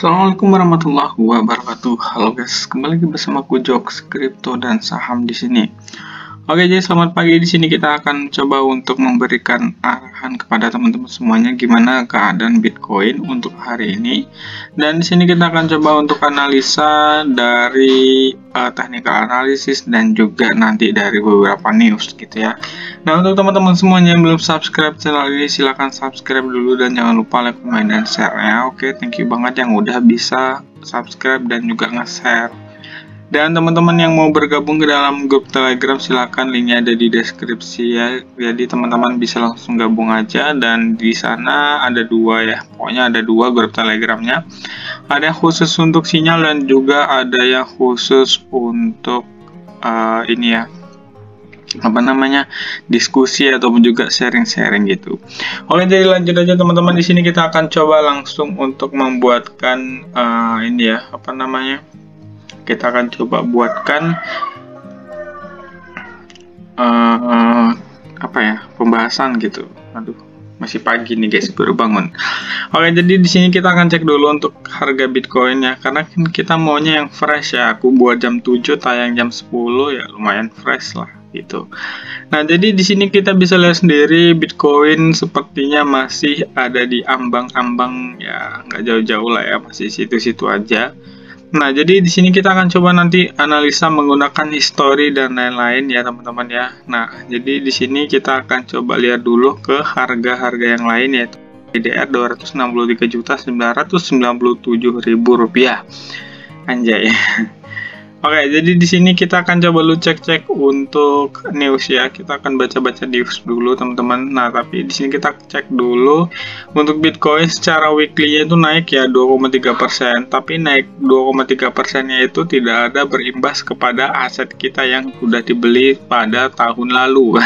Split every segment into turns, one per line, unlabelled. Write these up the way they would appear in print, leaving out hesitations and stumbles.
Assalamualaikum warahmatullahi wabarakatuh. Halo guys, kembali lagi bersama aku Jokes Kripto dan Saham di sini. Oke, jadi selamat pagi. Di sini kita akan coba untuk memberikan arahan kepada teman-teman semuanya gimana keadaan Bitcoin untuk hari ini. Dan di sini kita akan coba untuk analisa dari technical analysis dan juga nanti dari beberapa news gitu ya. Nah, untuk teman-teman semuanya yang belum subscribe channel ini, silahkan subscribe dulu dan jangan lupa like, comment, dan share-nya. Oke, thank you banget yang udah bisa subscribe dan juga nge-share. Dan teman-teman yang mau bergabung ke dalam grup Telegram, silahkan linknya ada di deskripsi ya. Jadi teman-teman bisa langsung gabung aja, dan di sana ada dua ya. Pokoknya ada dua grup Telegramnya. Ada yang khusus untuk sinyal dan juga ada yang khusus untuk ini ya, diskusi ataupun juga sharing-sharing gitu. Oke, jadi lanjut aja teman-teman. Di sini kita akan coba langsung untuk membuatkan ini ya, kita akan coba buatkan pembahasan gitu. Aduh, masih pagi nih guys, baru bangun. Oke, jadi di sini kita akan cek dulu untuk harga Bitcoin ya, karena kita maunya yang fresh ya. Aku buat jam 7 tayang jam 10 ya, lumayan fresh lah gitu. Nah, jadi di sini kita bisa lihat sendiri Bitcoin sepertinya masih ada di ambang-ambang ya, nggak jauh-jauh lah ya, masih situ-situ aja. Nah, jadi di sini kita akan coba nanti analisa menggunakan history dan lain-lain ya teman-teman ya. Nah, jadi di sini kita akan coba lihat dulu ke harga-harga yang lain, yaitu EDR Rp263.997.000. Anjay. Oke, jadi di sini kita akan coba lu cek-cek untuk news ya. Kita akan baca-baca news dulu teman-teman. Nah, tapi di sini kita cek dulu untuk Bitcoin secara weekly-nya itu naik ya 2,3%. Tapi naik 2,3%-nya itu tidak ada berimbas kepada aset kita yang sudah dibeli pada tahun lalu.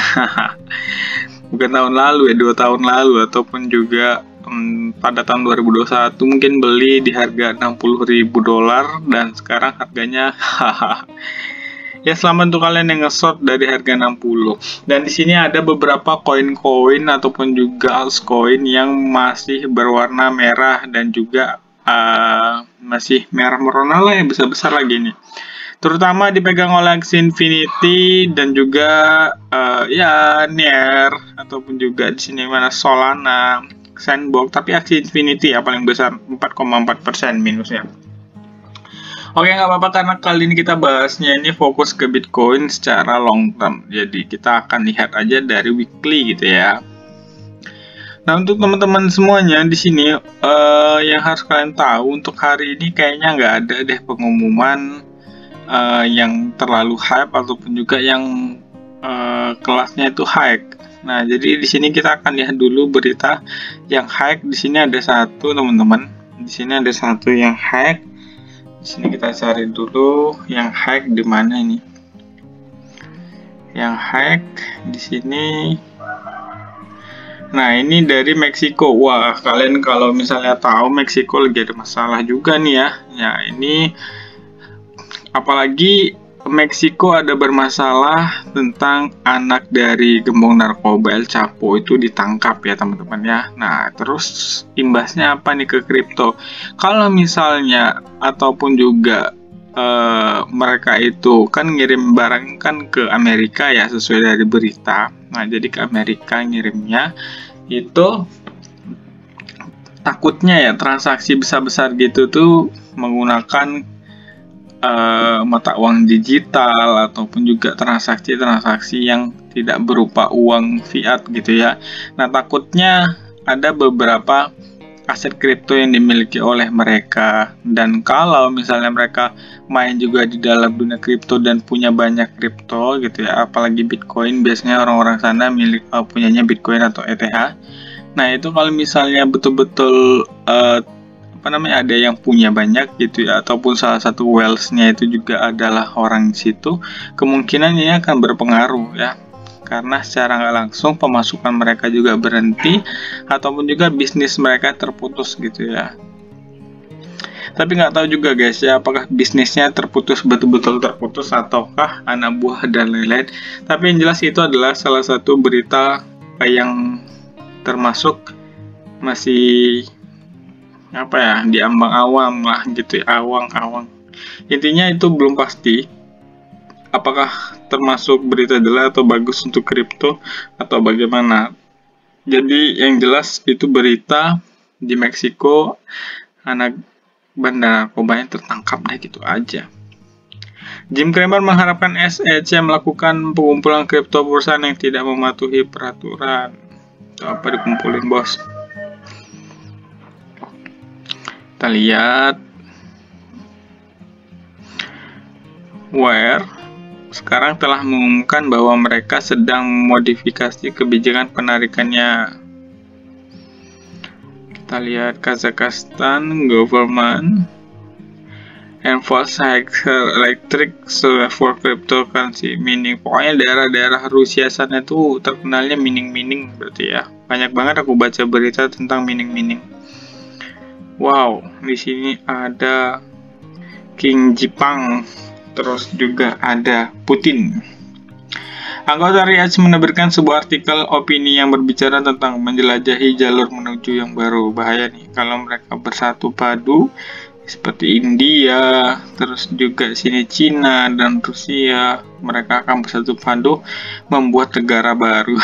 Bukan tahun lalu ya, 2 tahun lalu, ataupun juga pada tahun 2021 mungkin beli di harga $60.000 dan sekarang harganya ya, selamat untuk kalian yang nge-short dari harga 60. Dan di sini ada beberapa koin-koin ataupun juga altcoin yang masih berwarna merah dan juga masih merah merona lah ya, besar-besar lagi nih. Terutama dipegang oleh Axie Infinity dan juga ya NER, ataupun juga di sini mana Solana, Sandbox, tapi Axie Infinity ya paling besar, 4,4% minusnya. Oke, nggak apa-apa, karena kali ini kita bahasnya ini fokus ke Bitcoin secara long term. Jadi kita akan lihat aja dari weekly gitu ya. Nah, untuk teman-teman semuanya di sini yang harus kalian tahu, untuk hari ini kayaknya nggak ada deh pengumuman yang terlalu hype ataupun juga yang kelasnya itu high. Nah, jadi di sini kita akan lihat dulu berita yang high. Di sini ada satu teman-teman. Di sini ada satu yang high. Di sini kita cari dulu yang high di mana ini. Yang high di sini. Nah, ini dari Meksiko. Wah, kalian kalau misalnya tahu Meksiko lagi ada masalah juga nih ya. Ya, ini apalagi Meksiko ada bermasalah tentang anak dari gembong narkoba El Chapo itu ditangkap ya teman-teman ya. Nah, terus imbasnya apa nih ke kripto? Kalau misalnya ataupun juga mereka itu kan ngirim barang kan ke Amerika ya, sesuai dari berita. Nah, jadi ke Amerika ngirimnya itu takutnya ya transaksi besar-besar gitu tuh menggunakan mata uang digital ataupun juga transaksi-transaksi yang tidak berupa uang fiat gitu ya. Nah, takutnya ada beberapa aset kripto yang dimiliki oleh mereka, dan kalau misalnya mereka main juga di dalam dunia kripto dan punya banyak kripto gitu ya, apalagi Bitcoin, biasanya orang-orang sana punyanya Bitcoin atau ETH. Nah, itu kalau misalnya betul-betul ada yang punya banyak gitu ya, ataupun salah satu wealth-nya itu juga adalah orang situ, kemungkinan ini akan berpengaruh ya, karena secara nggak langsung pemasukan mereka juga berhenti ataupun juga bisnis mereka terputus gitu ya. Tapi nggak tahu juga guys ya, apakah bisnisnya terputus betul-betul terputus ataukah anak buah dan lain-lain. Tapi yang jelas itu adalah salah satu berita yang termasuk masih apa ya, di ambang awam lah gitu ya, awang-awang. Intinya itu belum pasti apakah termasuk berita jelek atau bagus untuk kripto atau bagaimana. Jadi yang jelas itu berita di Meksiko anak bandar narkobanya tertangkap deh, gitu aja. Jim Cramer mengharapkan SEC melakukan pengumpulan kripto perusahaan yang tidak mematuhi peraturan. Itu apa dikumpulin, bos? Kita lihat. Wire sekarang telah mengumumkan bahwa mereka sedang memodifikasi kebijakan penarikannya. Kita lihat Kazakhstan government enforce electric for cryptocurrency mining. Pokoknya daerah-daerah Rusia sana tuh terkenalnya mining berarti ya. Banyak banget aku baca berita tentang mining. Wow, di sini ada King Jipang. Terus juga ada Putin. Anggota Riyadh menerbitkan sebuah artikel opini yang berbicara tentang menjelajahi jalur menuju yang baru. Bahaya nih kalau mereka bersatu padu seperti India, terus juga sini Cina dan Rusia, mereka akan bersatu padu membuat negara baru.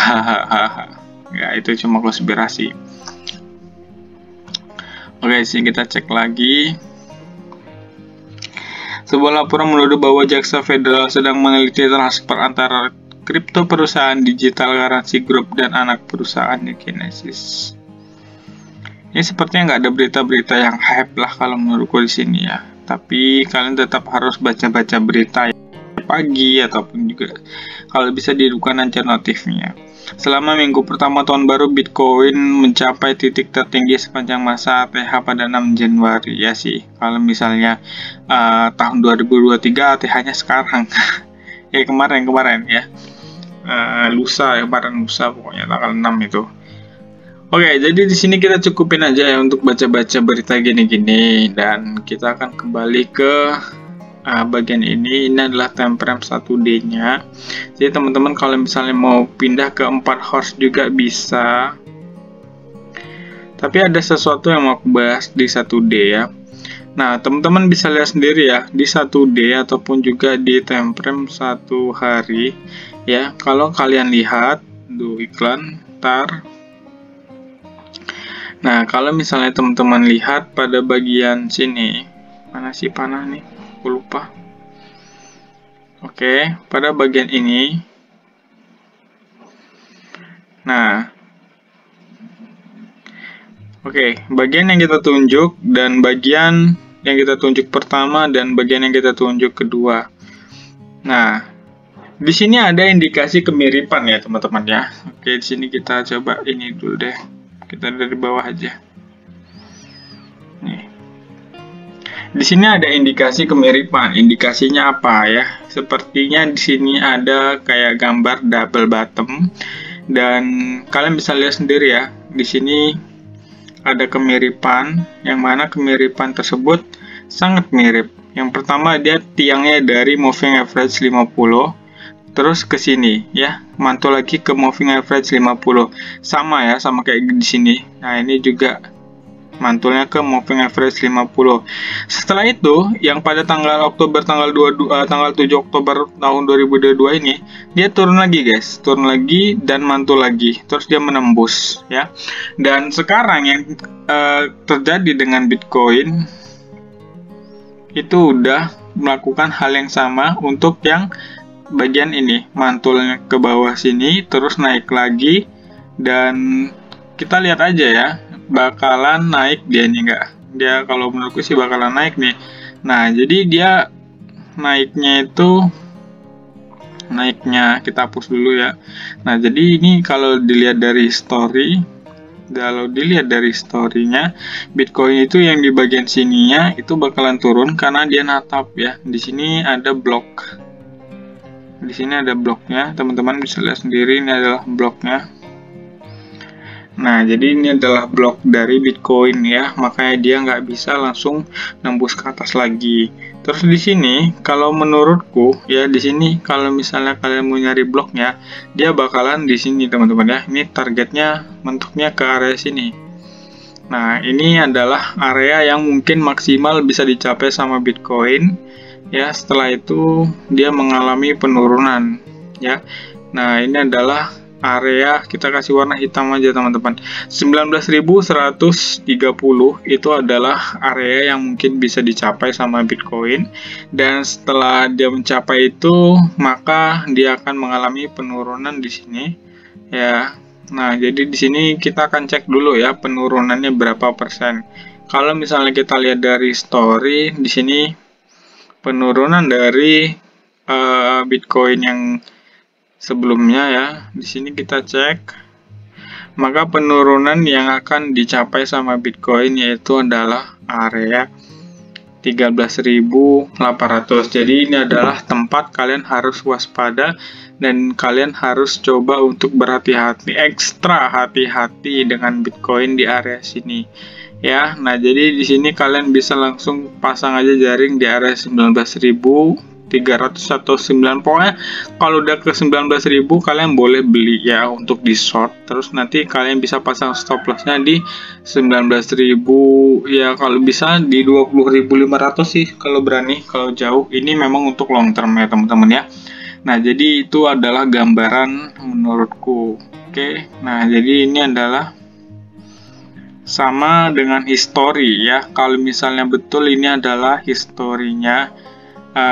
Ya, itu cuma konspirasi. Oke, sini kita cek lagi. Sebuah laporan menuduh bahwa Jaksa Federal sedang meneliti transfer antara kripto perusahaan Digital Currency Group dan anak perusahaannya Genesis. Ini sepertinya nggak ada berita-berita yang hype lah kalau menurutku di sini ya. Tapi kalian tetap harus baca-baca berita pagi ataupun juga kalau bisa dihidupkan aja notifnya. Selama minggu pertama tahun baru, Bitcoin mencapai titik tertinggi sepanjang masa ATH pada 6 Januari. Ya sih, kalau misalnya tahun 2023 ATH-nya sekarang. Ya kemarin ya. Lusa pokoknya tanggal 6 itu. Oke, jadi di sini kita cukupin aja ya untuk baca-baca berita gini-gini, dan kita akan kembali ke bagian ini adalah time frame 1D-nya. Jadi teman-teman kalau misalnya mau pindah ke 4 horse juga bisa. Tapi ada sesuatu yang mau aku bahas di 1D ya. Nah, teman-teman bisa lihat sendiri ya di 1D ataupun juga di time frame 1 hari ya. Kalau kalian lihat iklan tar. Nah, kalau misalnya teman-teman lihat pada bagian sini, mana sih panah nih? Aku lupa. Oke, pada bagian ini. Nah, oke, bagian yang kita tunjuk dan bagian yang kita tunjuk pertama dan bagian yang kita tunjuk kedua. Nah, di sini ada indikasi kemiripan ya teman-teman ya. Oke, di sini kita coba ini dulu deh. Kita dari bawah aja. Nih. Di sini ada indikasi kemiripan. Indikasinya apa ya? Sepertinya di sini ada kayak gambar double bottom, dan kalian bisa lihat sendiri ya. Di sini ada kemiripan, yang mana kemiripan tersebut sangat mirip. Yang pertama dia tiangnya dari moving average 50, terus ke sini ya, mantul lagi ke moving average 50. Sama ya, sama kayak di sini. Nah, ini juga mantulnya ke moving average 50. Setelah itu, yang pada tanggal 7 Oktober tahun 2022 ini, dia turun lagi guys, turun lagi dan mantul lagi, terus dia menembus ya. Dan sekarang yang terjadi dengan Bitcoin itu udah melakukan hal yang sama untuk yang bagian ini, mantulnya ke bawah sini, terus naik lagi, dan kita lihat aja ya, bakalan naik dia nih enggak? Dia kalau menurutku sih bakalan naik nih. Nah, jadi dia naiknya kita hapus dulu ya. Nah, jadi ini kalau dilihat dari story-nya, Bitcoin itu yang di bagian sininya itu bakalan turun karena dia natap ya. Di sini ada blok. Di sini ada bloknya, teman-teman bisa lihat sendiri, ini adalah bloknya. Nah, jadi ini adalah blok dari Bitcoin ya, makanya dia nggak bisa langsung nembus ke atas lagi. Terus di sini, kalau menurutku ya, di sini kalau misalnya kalian mau nyari bloknya, dia bakalan di sini teman-teman ya. Ini targetnya mentoknya ke area sini. Nah, ini adalah area yang mungkin maksimal bisa dicapai sama Bitcoin. Ya, setelah itu dia mengalami penurunan. Ya, nah ini adalah area, kita kasih warna hitam aja teman-teman. 19.130 itu adalah area yang mungkin bisa dicapai sama Bitcoin. Dan setelah dia mencapai itu, maka dia akan mengalami penurunan di sini. Ya. Nah, jadi di sini kita akan cek dulu ya penurunannya berapa persen. Kalau misalnya kita lihat dari story di sini penurunan dari Bitcoin yang sebelumnya ya. Di sini kita cek. Maka penurunan yang akan dicapai sama Bitcoin yaitu adalah area 13.800. Jadi ini adalah tempat kalian harus waspada dan kalian harus coba untuk berhati-hati, ekstra hati-hati dengan Bitcoin di area sini. Ya, nah jadi di sini kalian bisa langsung pasang aja jaring di area 19.300 atau 9, pokoknya kalau udah ke 19.000 kalian boleh beli ya untuk di short. Terus nanti kalian bisa pasang stop lossnya di 19.000 ya, kalau bisa di 20.500 sih kalau berani. Kalau jauh ini memang untuk long term ya teman-teman ya. Nah, jadi itu adalah gambaran menurutku. Oke, nah jadi ini adalah sama dengan history ya. Kalau misalnya betul ini adalah historinya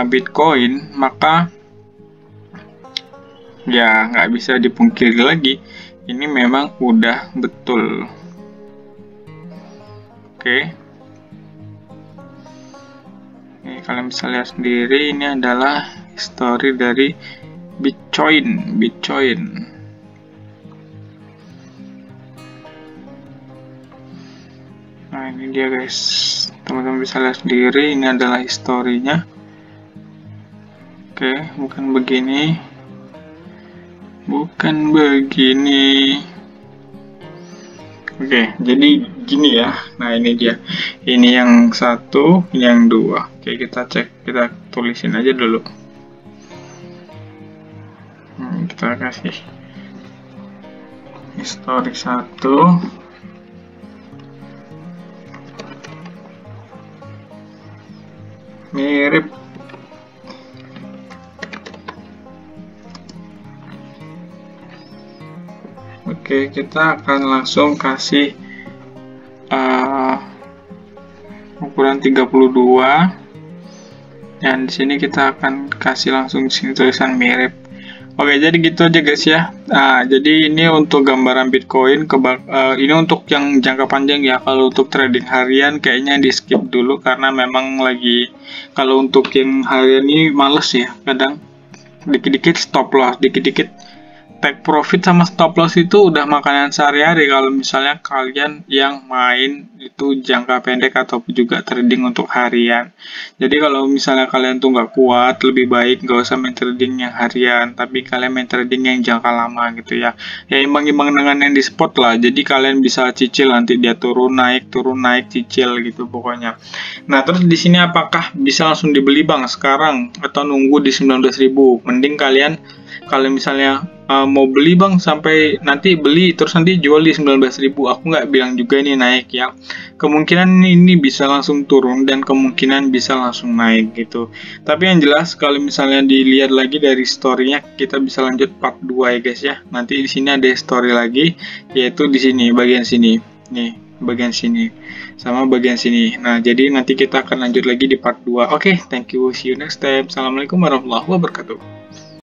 Bitcoin, maka ya nggak bisa dipungkiri lagi, ini memang udah betul. Oke. Ini kalian bisa lihat sendiri, ini adalah history dari Bitcoin. Nah, ini dia guys, teman-teman bisa lihat sendiri, ini adalah historinya. Oke, bukan begini. Oke, jadi gini ya. Nah, ini dia. Ini yang satu, yang dua. Oke, kita cek, kita tulisin aja dulu. Kita kasih history 1. Mirip. Oke, kita akan langsung kasih ukuran 32, dan di sini kita akan kasih langsung sini tulisan mirip. Oke, jadi gitu aja guys ya. Nah, jadi ini untuk gambaran Bitcoin. Ini untuk yang jangka panjang ya. Kalau untuk trading harian kayaknya di skip dulu karena memang lagi, kalau untuk yang harian ini males ya. Kadang dikit-dikit stop loss, dikit-dikit take profit sama stop loss itu udah makanan sehari-hari kalau misalnya kalian yang main itu jangka pendek ataupun juga trading untuk harian. Jadi kalau misalnya kalian tuh nggak kuat, lebih baik nggak usah main trading yang harian, tapi kalian main trading yang jangka lama gitu ya. Ya imbang-imbang dengan yang di spot lah. Jadi kalian bisa cicil, nanti dia turun naik cicil gitu pokoknya. Nah, terus di sini apakah bisa langsung dibeli bang sekarang atau nunggu di 19.000? Mending kalian kalau misalnya mau beli bang sampai nanti beli terus nanti jual di 19.000, aku nggak bilang juga ini naik ya. Kemungkinan ini bisa langsung turun dan kemungkinan bisa langsung naik gitu. Tapi yang jelas kalau misalnya dilihat lagi dari story-nya, kita bisa lanjut part 2 ya guys ya. Nanti di sini ada story lagi, yaitu di sini bagian sini. Nih, bagian sini sama bagian sini. Nah, jadi nanti kita akan lanjut lagi di part 2. Oke, thank you. See you next time. Assalamualaikum warahmatullahi wabarakatuh.